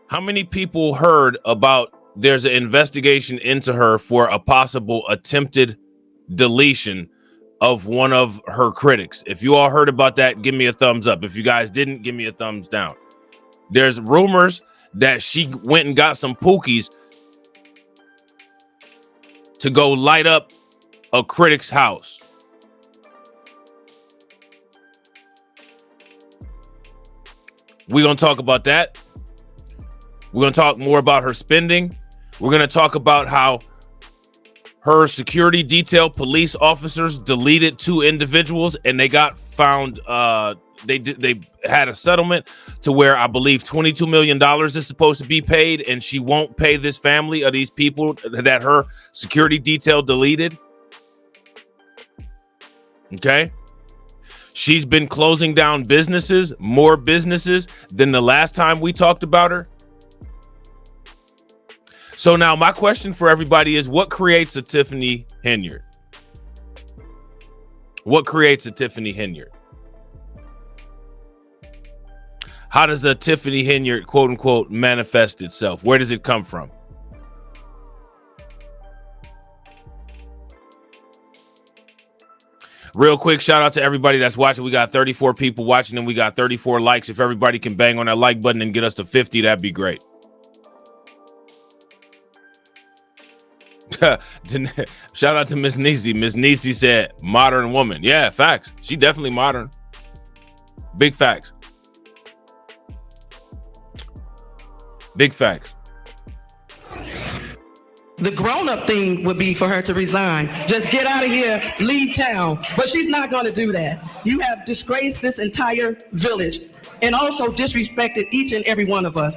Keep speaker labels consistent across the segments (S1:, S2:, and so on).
S1: How many people heard about there's an investigation into her for a possible attempted deletion of one of her critics? If you all heard about that, give me a thumbs up. If you guys didn't, give me a thumbs down. There's rumors that she went and got some pookies to go light up a critic's house. We're going to talk about that. We're going to talk more about her spending. We're going to talk about how her security detail police officers deleted 2 individuals and they got found. They had a settlement to where I believe $22 million is supposed to be paid, and she won't pay this family of these people that her security detail deleted. Okay. She's been closing down businesses, more businesses than the last time we talked about her. So now my question for everybody is, what creates a Tiffany Henyard? What creates a Tiffany Henyard? How does a Tiffany Henyard, quote unquote, manifest itself? Where does it come from? Real quick, shout out to everybody that's watching. We got 34 people watching and we got 34 likes. If everybody can bang on that like button and get us to 50, that'd be great. Shout out to Miss Nisi. Miss Nisi said modern woman. Yeah, facts. She definitely modern. Big facts. Big facts.
S2: The grown-up thing would be for her to resign. Just get out of here, leave town. But she's not going to do that. You have disgraced this entire village and also disrespected each and every one of us.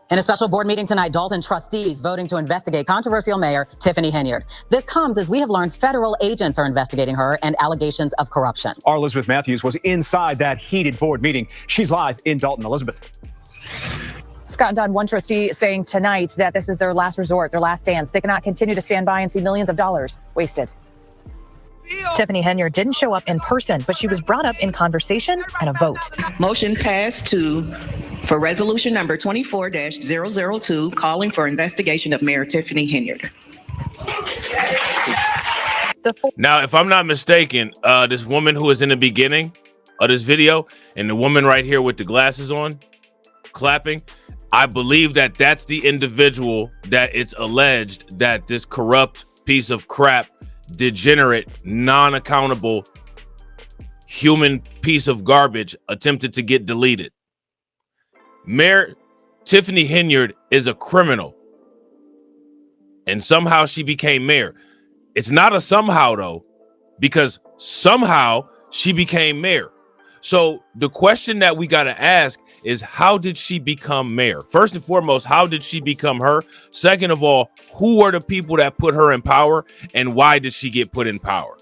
S3: In a special board meeting tonight, Dalton trustees voting to investigate controversial Mayor Tiffany Henyard. This comes as we have learned federal agents are investigating her and allegations of corruption.
S4: Our Elizabeth Matthews was inside that heated board meeting. She's live in Dalton. Elizabeth.
S5: Scott and Don, one trustee saying tonight that this is their last resort, their last dance. They cannot continue to stand by and see millions of dollars wasted. Tiffany Henyard didn't show up in person, but she was brought up in conversation and a vote.
S2: Motion passed for resolution number 24-002, calling for investigation of Mayor Tiffany Henyard.
S1: Now, if I'm not mistaken, this woman who is in the beginning of this video and the woman right here with the glasses on, clapping, I believe that that's the individual that it's alleged that this corrupt piece of crap, degenerate, non-accountable human piece of garbage attempted to get deleted. Mayor Tiffany Henyard is a criminal, and somehow she became mayor. It's not a somehow though, because somehow she became mayor. So the question that we got to ask is, how did she become mayor? First and foremost, how did she become her? Second of all, who were the people that put her in power, and why did she get put in power?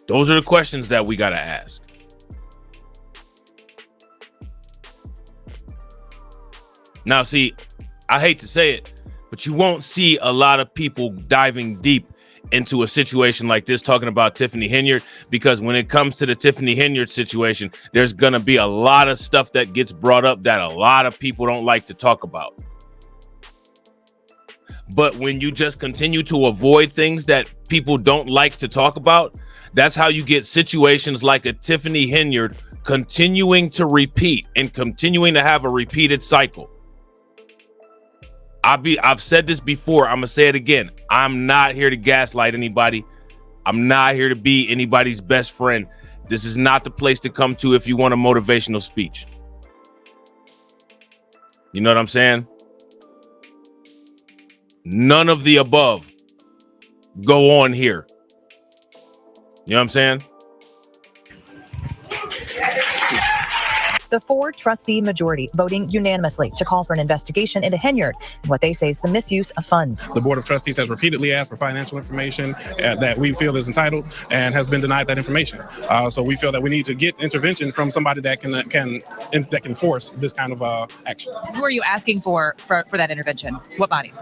S1: Those are the questions that we got to ask. Now, see, I hate to say it, but you won't see a lot of people diving deep into a situation like this, talking about Tiffany Henyard, because when it comes to the Tiffany Henyard situation, there's going to be a lot of stuff that gets brought up that a lot of people don't like to talk about. But when you just continue to avoid things that people don't like to talk about, that's how you get situations like a Tiffany Henyard continuing to repeat and continuing to have a repeated cycle. I've said this before. I'm going to say it again. I'm not here to gaslight anybody. I'm not here to be anybody's best friend. This is not the place to come to if you want a motivational speech. You know what I'm saying? None of the above go on here. You know what I'm saying?
S5: The 4-trustee majority voting unanimously to call for an investigation into Henyard and what they say is the misuse of funds.
S6: The Board of Trustees has repeatedly asked for financial information that we feel is entitled and has been denied that information. So we feel that we need to get intervention from somebody that can force this kind of action.
S7: Who are you asking for that intervention? What bodies?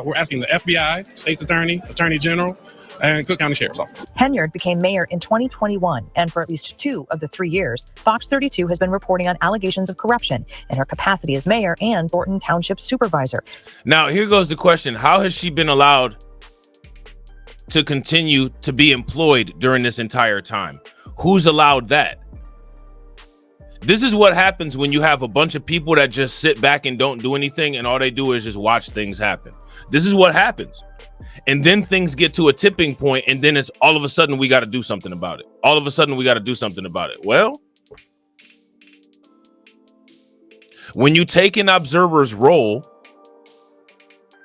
S6: We're asking the FBI, State's Attorney, Attorney General, and Cook County Sheriff's Office.
S5: Henyard became mayor in 2021, and for at least 2 of the 3 years, Fox 32 has been reporting on allegations of corruption in her capacity as mayor and Thornton Township supervisor.
S1: Now, here goes the question. How has she been allowed to continue to be employed during this entire time? Who's allowed that? This is what happens when you have a bunch of people that just sit back and don't do anything, and all they do is just watch things happen. This is what happens. And then things get to a tipping point, and then it's all of a sudden we got to do something about it. All of a sudden we got to do something about it. Well, when you take an observer's role,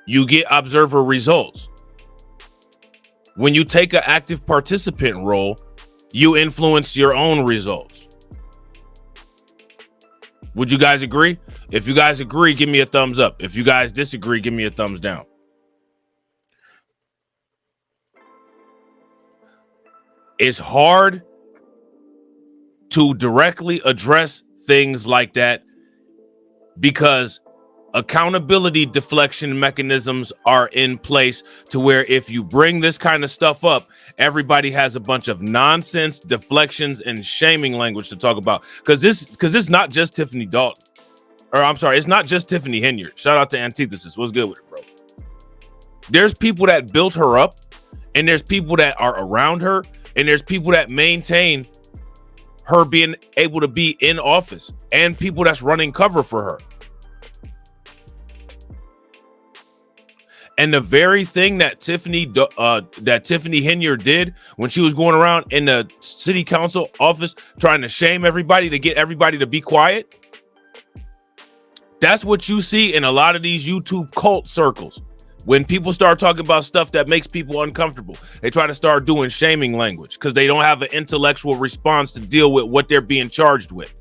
S1: you get observer results. When you take an active participant role, you influence your own results. Would you guys agree? If you guys agree, give me a thumbs up. If you guys disagree, give me a thumbs down. It's hard to directly address things like that because accountability deflection mechanisms are in place to where if you bring this kind of stuff up, everybody has a bunch of nonsense, deflections, and shaming language to talk about. Because it's not just Tiffany Dalton. Or I'm sorry, it's not just Tiffany Henyard. Shout out to Antithesis. What's good with it, bro? There's people that built her up, and there's people that are around her, and there's people that maintain her being able to be in office, and people that's running cover for her. And the very thing that Tiffany Henyard did when she was going around in the city council office trying to shame everybody to get everybody to be quiet, that's what you see in a lot of these YouTube cult circles. When people start talking about stuff that makes people uncomfortable, they try to start doing shaming language because they don't have an intellectual response to deal with what they're being charged with.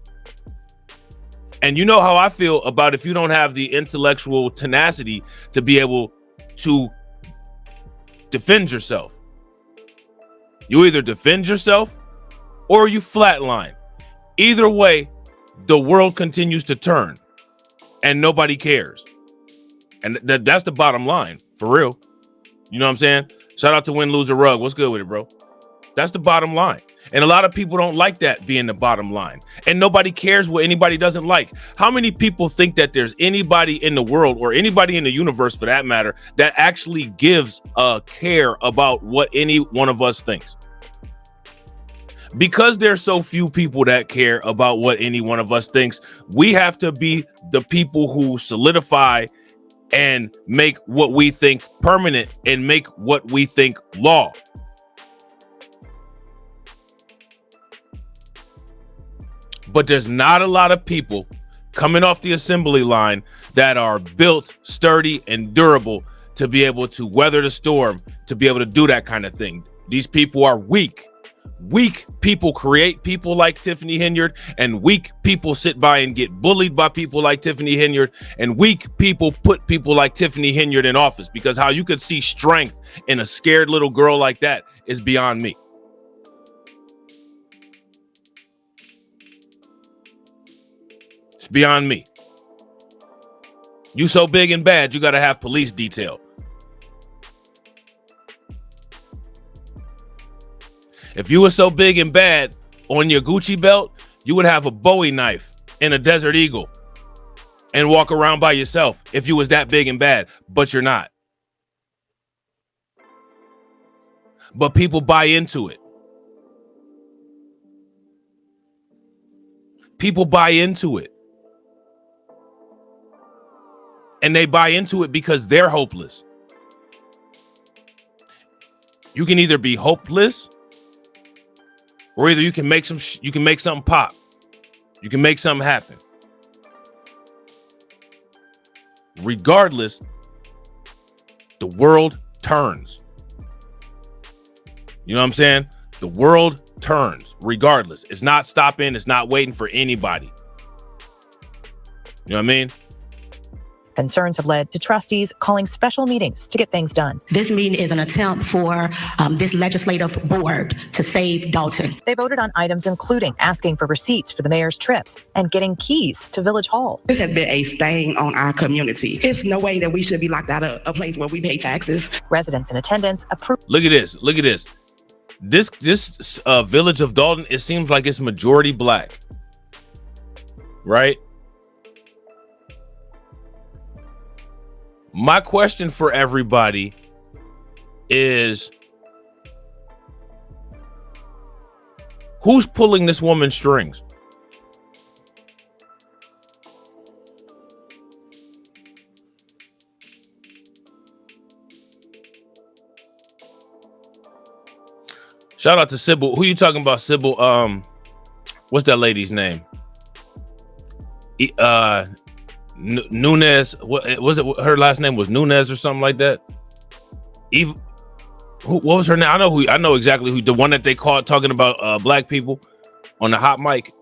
S1: And you know how I feel about if you don't have the intellectual tenacity to be able to defend yourself. You either defend yourself or you flatline. Either way, the world continues to turn and nobody cares. And that's the bottom line, for real. You know what I'm saying? Shout out to Win, Lose, or Rug. What's good with it, bro? That's the bottom line. And a lot of people don't like that being the bottom line. And nobody cares what anybody doesn't like. How many people think that there's anybody in the world or anybody in the universe, for that matter, that actually gives a care about what any one of us thinks? Because there's so few people that care about what any one of us thinks, we have to be the people who solidify and make what we think permanent and make what we think law. But there's not a lot of people coming off the assembly line that are built, sturdy, and durable to be able to weather the storm, to be able to do that kind of thing. These people are weak. Weak people create people like Tiffany Henyard, and weak people sit by and get bullied by people like Tiffany Henyard, and weak people put people like Tiffany Henyard in office, because how you could see strength in a scared little girl like that is beyond me. It's beyond me. You so big and bad, you got to have police detail. If you were so big and bad on your Gucci belt, you would have a Bowie knife and a Desert Eagle and walk around by yourself if you was that big and bad, but you're not. But people buy into it. People buy into it. And they buy into it because they're hopeless. You can either be hopeless, or either you can make something pop. You can make something happen. Regardless, the world turns. You know what I'm saying? The world turns regardless. It's not stopping. It's not waiting for anybody. You know what I mean?
S5: Concerns have led to trustees calling special meetings to get things done.
S2: This meeting is an attempt for this legislative board to save Dalton.
S5: They voted on items including asking for receipts for the mayor's trips and getting keys to Village Hall.
S2: This has been a stain on our community. It's no way that we should be locked out of a place where we pay taxes.
S5: Residents in attendance approved.
S1: Look at this. Look at this. This village of Dalton, it seems like it's majority black, right? My question for everybody is, who's pulling this woman's strings? Shout out to Sybil. Who you talking about, Sybil? What's that lady's name? Nunez. What was it? Her last name was Nunez or something like that. Eve. What was her name? I know exactly who. The one that they caught talking about black people on the hot mic.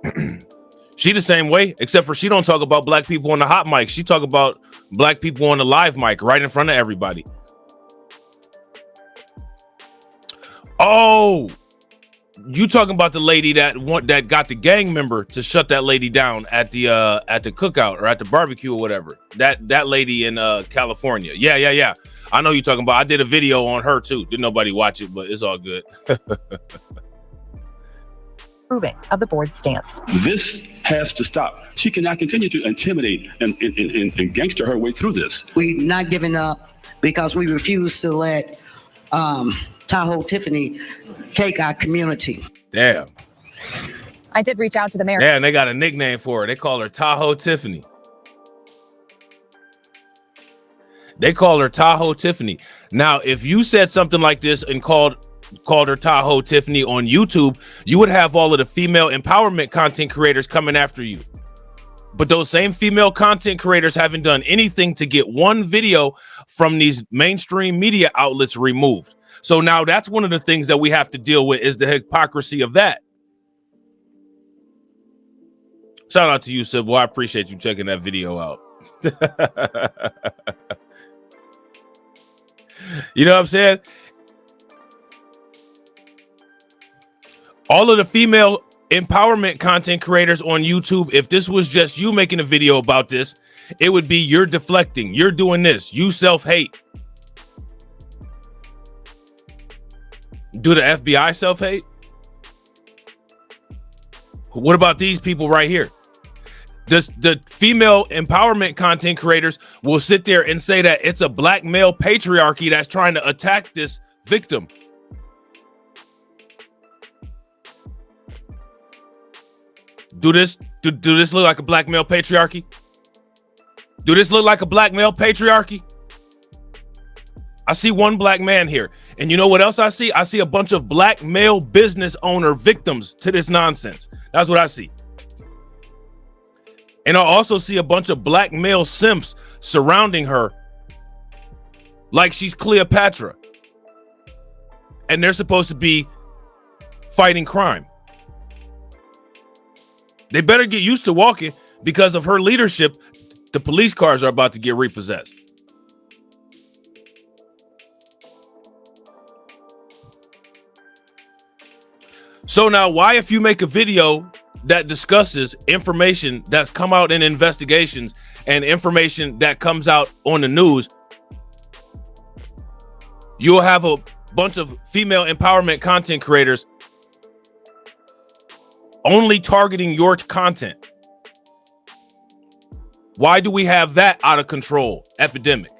S1: She the same way, except for she don't talk about black people on the hot mic. She talk about black people on the live mic right in front of everybody. Oh, you talking about the lady that got the gang member to shut that lady down at the cookout or at the barbecue or whatever. That lady in California. Yeah. I know you talking about. I did a video on her too. Didn't nobody watch it, but it's all good.
S5: Approving of the board's stance.
S7: This has to stop. She cannot continue to intimidate and gangster her way through this.
S2: We're not giving up because we refuse to let Tahoe Tiffany take our community.
S1: Damn.
S5: I did reach out to the mayor.
S1: Yeah, and they got a nickname for her. They call her Tahoe Tiffany. They call her Tahoe Tiffany. Now, if you said something like this and called her Tahoe Tiffany on YouTube, you would have all of the female empowerment content creators coming after you. But those same female content creators haven't done anything to get one video from these mainstream media outlets removed. So now that's one of the things that we have to deal with, is the hypocrisy of that. Shout out to you, Sybil. I appreciate you checking that video out. You know what I'm saying? All of the female empowerment content creators on YouTube, if this was just you making a video about this, it would be you're deflecting, you're doing this, you self-hate. Do the FBI self-hate? What about these people right here? The female empowerment content creators will sit there and say that it's a black male patriarchy that's trying to attack this victim. Do this look like a black male patriarchy? Do this look like a black male patriarchy? I see one black man here. And you know what else I see? I see a bunch of black male business owner victims to this nonsense. That's what I see. And I also see a bunch of black male simps surrounding her like she's Cleopatra. And they're supposed to be fighting crime. They better get used to walking, because of her leadership, the police cars are about to get repossessed. So now, why, if you make a video that discusses information that's come out in investigations and information that comes out on the news, you'll have a bunch of female empowerment content creators only targeting your content? Why do we have that out of control epidemic?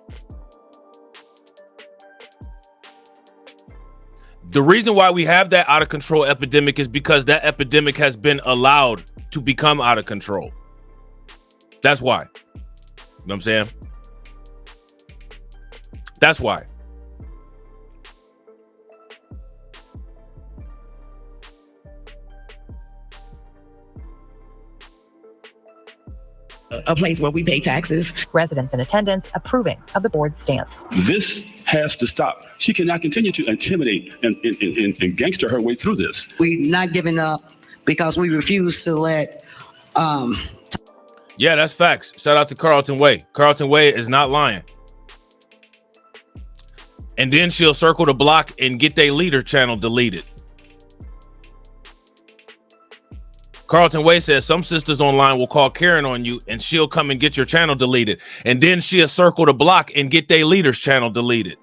S1: The reason why we have that out of control epidemic is because that epidemic has been allowed to become out of control. That's why. You know what I'm saying? That's why.
S2: A place where we pay taxes.
S5: Residents in attendance approving of the board's stance.
S7: This has to stop. She cannot continue to intimidate and gangster her way through this.
S2: We're not giving up because we refuse to let
S1: Yeah, that's facts. Shout out to Carlton Way. Carlton Way is not lying. And then she'll circle the block and get their leader channel deleted. Carlton Way says some sisters online will call Karen on you and she'll come and get your channel deleted. And then she'll circle the block and get their leader's channel deleted.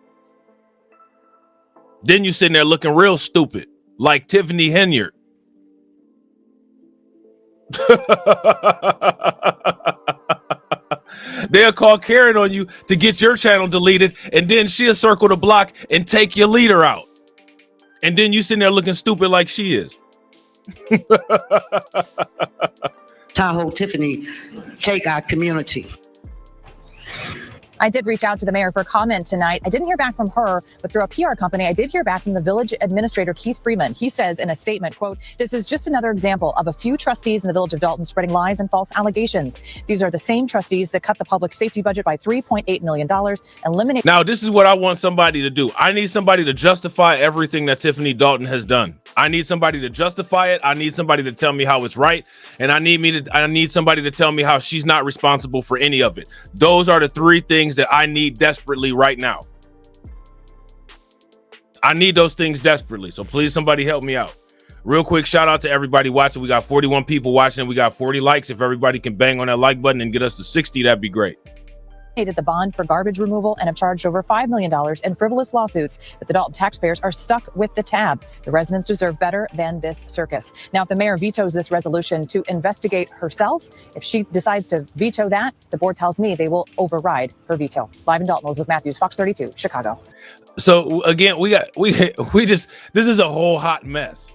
S1: Then you sitting there looking real stupid, like Tiffany Henyard. They'll call Karen on you to get your channel deleted, and then she'll circle the block and take your leader out. And then you sitting there looking stupid like she is.
S2: Tahoe Tiffany, take our community.
S5: I did reach out to the mayor for comment tonight. I didn't hear back from her, but through a PR company, I did hear back from the village administrator, Keith Freeman. He says in a statement, quote, "This is just another example of a few trustees in the village of Dalton spreading lies and false allegations. These are the same trustees that cut the public safety budget by $3.8 million, eliminate."
S1: Now, this is what I want somebody to do. I need somebody to justify everything that Tiffany Dalton has done. I need somebody to justify it. I need somebody to tell me how it's right. And I need somebody to tell me how she's not responsible for any of it. Those are the three things that I need desperately right now. I need those things desperately. So please, somebody help me out. Real quick, shout out to everybody watching. We got 41 people watching. We got 40 likes. If everybody can bang on that like button and get us to 60, that'd be great.
S5: The bond for garbage removal and have charged over $5 million in frivolous lawsuits that the Dalton taxpayers are stuck with the tab. The residents deserve better than this circus. Now, if the mayor vetoes this resolution to investigate herself, if she decides to veto that, the board tells me they will override her veto. Live in Dalton, Elizabeth Matthews, Fox 32, Chicago.
S1: So again, this is a whole hot mess.